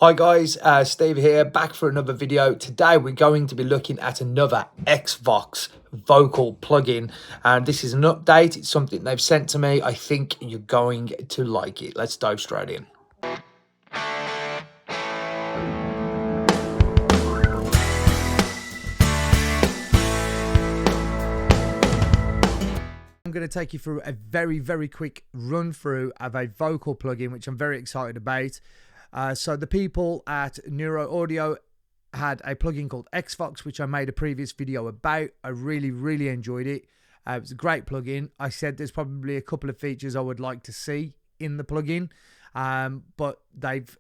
Hi guys, Steve here, back for another video. Today we're going to be looking at another Xvox vocal plugin, and this is an update. It's something they've sent to me. I think you're going to like it. Let's dive straight in. I'm going to take you through a very quick run through of a vocal plugin, which I'm very excited about. So the people at Neuro Audio had a plugin called Xvox, which I made a previous video about. I really enjoyed it. It was a great plugin. I said there's probably a couple of features I would like to see in the plugin, but they've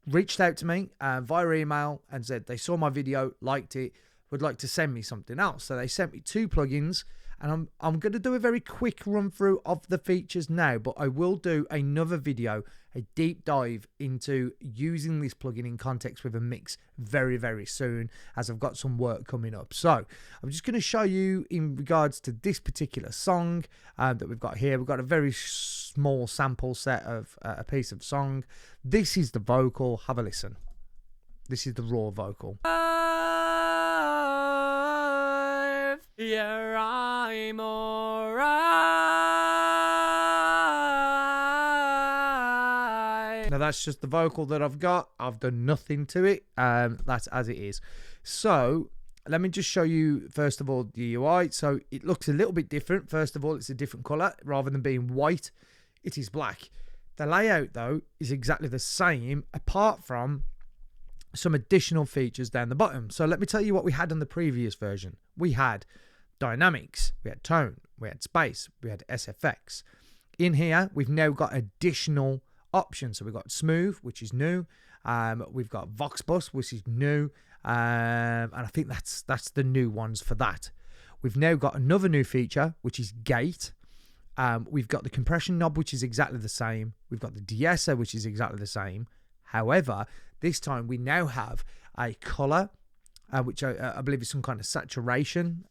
reached out to me via email and said they saw my video, liked it, would like to send me something else. So they sent me two plugins, and I'm going to do a very quick run through of the features now, but I will do another video, a deep dive into using this plugin in context with a mix very soon, as I've got some work coming up. So I'm just going to show you in regards to this particular song that we've got here. We've got a very small sample set of a piece of song. This is the vocal. Have a listen. This is the raw vocal. Yeah, I'm alright. Now that's just the vocal that I've got. I've done nothing to it. That's as it is. So let me just show you first of all the UI. So it looks a little bit different. First of all, it's a different color. Rather than being white, it is black. The layout though is exactly the same, apart from some additional features down the bottom. So let me tell you what we had on the previous version. We had dynamics, we had tone, we had space, we had SFX. In here, we've now got additional options. So we've got smooth, which is new. We've got Vox bus, which is new. And I think that's the new ones for that. We've now got another new feature, which is gate. We've got the compression knob, which is exactly the same. We've got the de-esser, which is exactly the same. However, this time we now have a color, which I believe is some kind of saturation,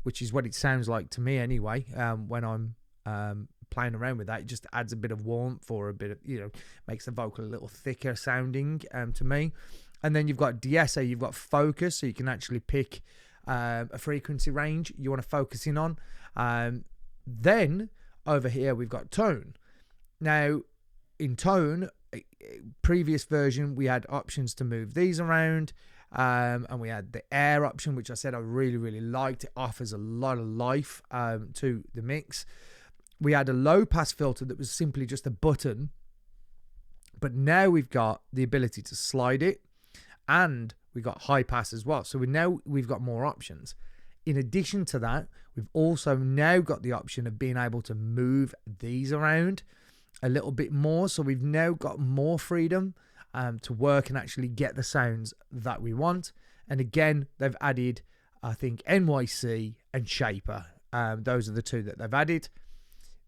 which is what it sounds like to me anyway. When I'm playing around with that, it just adds a bit of warmth, or a bit of, makes the vocal a little thicker sounding to me. And then you've got de-esser, you've got focus, so you can actually pick a frequency range you want to focus in on. Then over here we've got tone. Now in tone, previous version we had options to move these around, and we had the air option, which I said I really liked. It offers a lot of life to the mix. We had a low pass filter that was simply just a button, but now we've got the ability to slide it, and we got high pass as well. So we've got more options. In addition to that, we've also now got the option of being able to move these around a little bit more. So we've now got more freedom to work and actually get the sounds that we want. And again, they've added, I think, NYC and Shaper. Those are the two that they've added.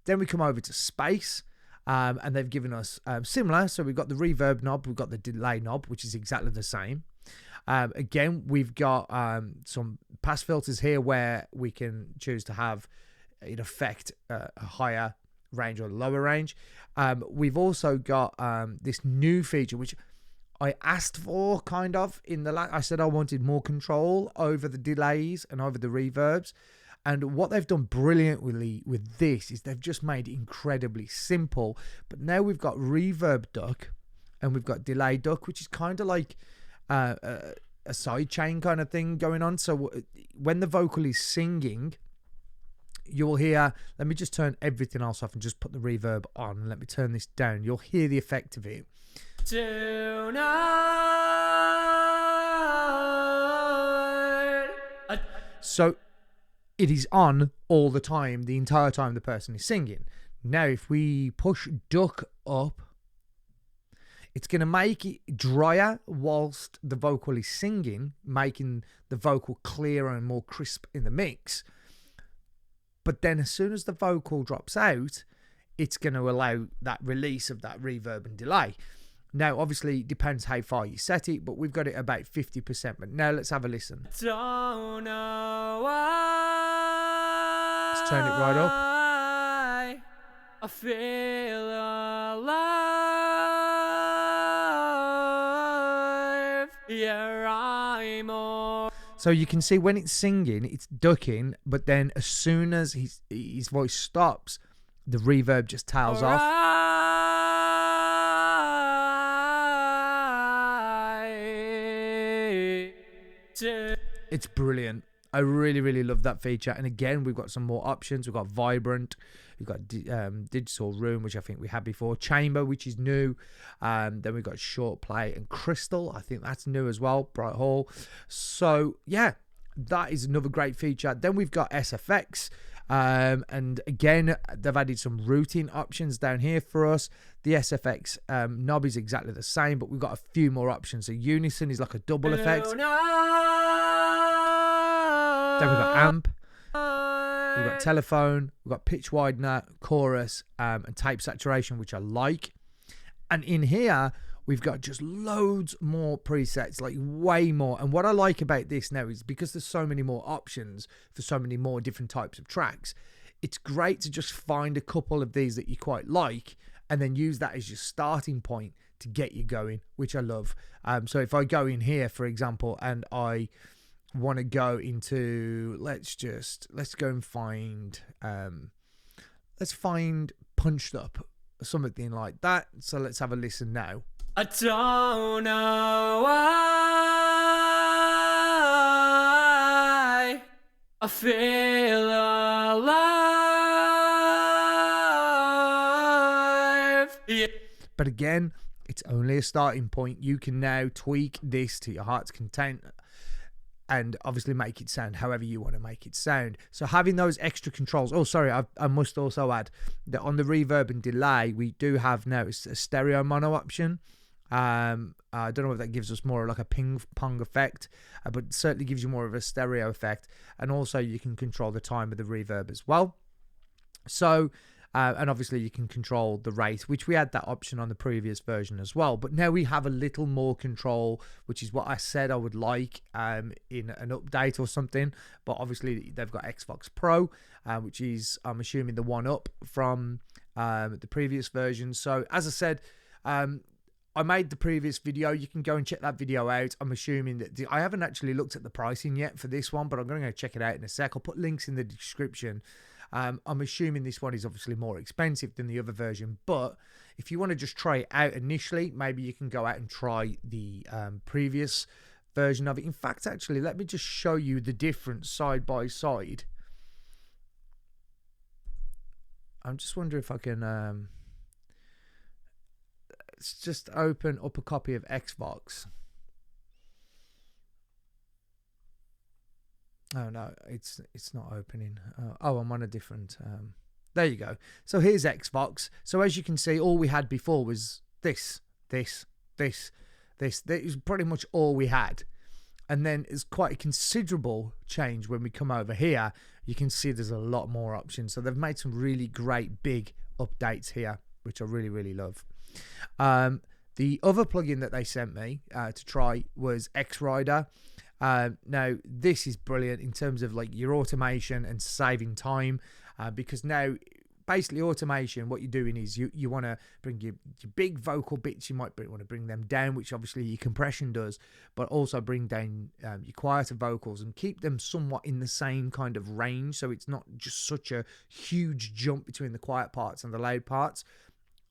Then we come over to space, and they've given us similar. So we've got the reverb knob, we've got the delay knob, which is exactly the same. Again, we've got some pass filters here where we can choose to have, in effect, a higher range or lower range. We've also got this new feature, which I asked for kind of in the I said I wanted more control over the delays and over the reverbs. And what they've done brilliantly with this is they've just made it incredibly simple. But now we've got reverb duck and we've got delay duck, which is kind of like a side chain kind of thing going on. So when the vocal is singing, you will hear, let me just turn everything else off and just put the reverb on. Let me turn this down. You'll hear the effect of it. Tonight. So it is on all the time, the entire time the person is singing. Now, if we push duck up, it's going to make it drier whilst the vocal is singing, making the vocal clearer and more crisp in the mix. But then as soon as the vocal drops out, it's going to allow that release of that reverb and delay. Now, obviously, it depends how far you set it, but we've got it about 50%. But now let's have a listen. Don't know why. Let's turn it right up. I feel alive. Yeah, I'm all So you can see when it's singing, it's ducking, but then as soon as his voice stops, the reverb just tails off. right. It's brilliant. I really, really love that feature. And again, we've got some more options. We've got Vibrant. We've got Digital Room, which I think we had before. Chamber, which is new. Then we've got Short Play and Crystal. I think that's new as well. Bright Hall. So, yeah, that is another great feature. Then we've got SFX. And again, they've added some routing options down here for us. The SFX knob is exactly the same, but we've got a few more options. So Unison is like a double effect. Then we've got amp, we've got telephone, we've got pitch widener, chorus, and tape saturation, which I like. And in here, we've got just loads more presets, like way more. And what I like about this now is because there's so many more options for so many more different types of tracks, it's great to just find a couple of these that you quite like and then use that as your starting point to get you going, which I love. So if I go in here, for example, and I want to go into, let's go and find, let's find Punched Up, something like that. So let's have a listen now. I don't know why I feel alive. Yeah. But again, it's only a starting point. You can now tweak this to your heart's content and obviously make it sound however you want to make it sound. So having those extra controls. Oh, sorry, I must also add that on the reverb and delay, we do have now a stereo mono option. I don't know if that gives us more like a ping pong effect, but certainly gives you more of a stereo effect. And also you can control the time of the reverb as well. So, and obviously you can control the rate, which we had that option on the previous version as well. But now we have a little more control, which is what I said I would like in an update or something. But obviously they've got Xvox Pro, which is, I'm assuming, the one up from the previous version. So as I said, I made the previous video. You can go and check that video out. I'm assuming that I haven't actually looked at the pricing yet for this one, but I'm going to go check it out in a sec. I'll put links in the description. I'm assuming this one is obviously more expensive than the other version, but if you want to just try it out initially, maybe you can go out and try the previous version of it. In fact, actually, let me just show you the difference side by side. I'm just wondering if I can... let's just open up a copy of Xvox. Oh no, it's not opening. Oh, I'm on a different. There you go. So here's Xvox. So as you can see, all we had before was this. That is pretty much all we had. And then it's quite a considerable change when we come over here. You can see there's a lot more options. So they've made some really great big updates here, which I really, really love. The other plugin that they sent me to try was Xrider. Now this is brilliant in terms of like your automation and saving time, because now basically automation, what you're doing is you want to bring your big vocal bits, you might want to bring them down, which obviously your compression does, but also bring down your quieter vocals and keep them somewhat in the same kind of range, so it's not just such a huge jump between the quiet parts and the loud parts.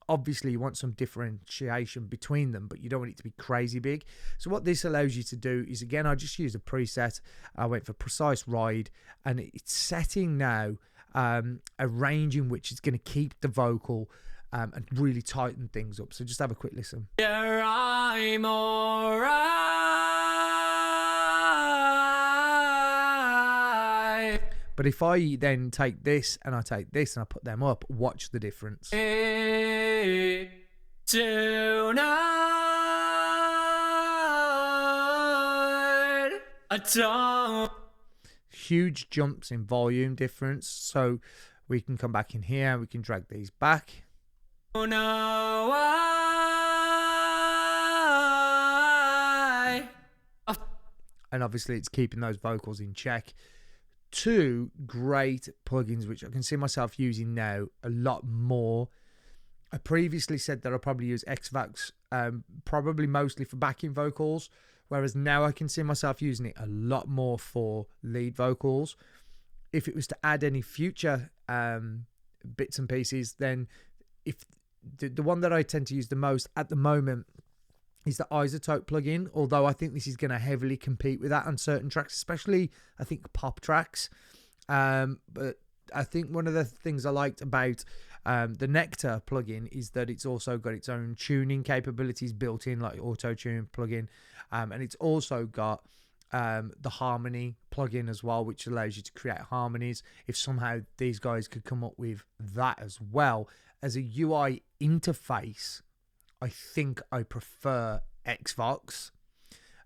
Obviously, you want some differentiation between them, but you don't want it to be crazy big. So what this allows you to do is, again, I just used a preset. I went for Precise Ride, and it's setting now a range in which it's going to keep the vocal and really tighten things up. So just have a quick listen. Yeah, I'm alright. But if I then take this and I take this and I put them up, watch the difference. Tonight, I don't. Huge jumps in volume difference. So we can come back in here. We can drag these back. Know why. And obviously it's keeping those vocals in check. Two great plugins which I can see myself using now a lot more. I previously said that I'll probably use Xvox probably mostly for backing vocals, whereas now I can see myself using it a lot more for lead vocals. If it was to add any future bits and pieces, then if the one that I tend to use the most at the moment is the isotope plugin, although I think this is going to heavily compete with that on certain tracks, especially I think pop tracks. But I think one of the things I liked about the Nectar plugin is that it's also got its own tuning capabilities built in, like auto-tune plugin, and it's also got the harmony plugin as well, which allows you to create harmonies. If somehow these guys could come up with that as well as a UI interface, I think I prefer Xvox.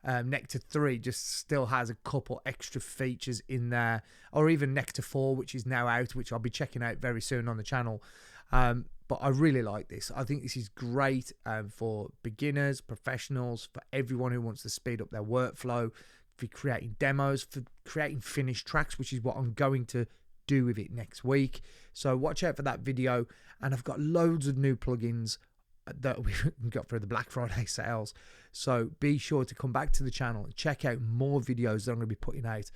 Nectar 3 just still has a couple extra features in there, or even Nectar 4, which is now out, which I'll be checking out very soon on the channel. But I really like this. I think this is great for beginners, professionals, for everyone who wants to speed up their workflow, for creating demos, for creating finished tracks, which is what I'm going to do with it next week. So watch out for that video. And I've got loads of new plugins that we got through the Black Friday sales. So be sure to come back to the channel and check out more videos that I'm going to be putting out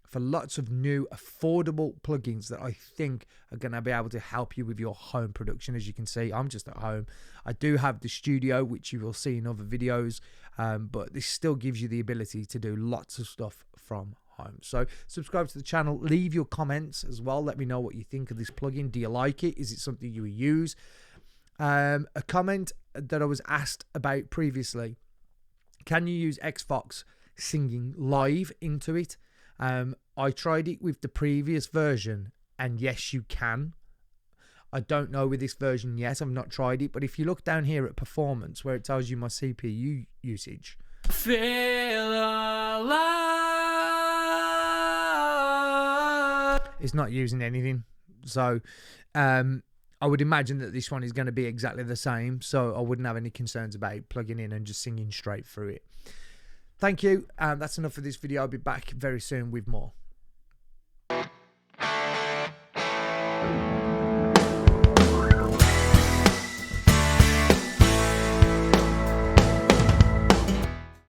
for lots of new affordable plugins that I think are going to be able to help you with your home production. As you can see, I'm just at home. I do have the studio, which you will see in other videos, but this still gives you the ability to do lots of stuff from home. So subscribe to the channel, leave your comments as well. Let me know what you think of this plugin. Do you like it? Is it something you use? A comment that I was asked about previously: can you use Xvox singing live into it? I tried it with the previous version, and yes, you can. I don't know with this version yet. I've not tried it, but if you look down here at performance, where it tells you my CPU usage, Feel alive. it's not using anything. So I would imagine that this one is going to be exactly the same, so I wouldn't have any concerns about plugging in and just singing straight through it. Thank you. That's enough for this video. I'll be back very soon with more.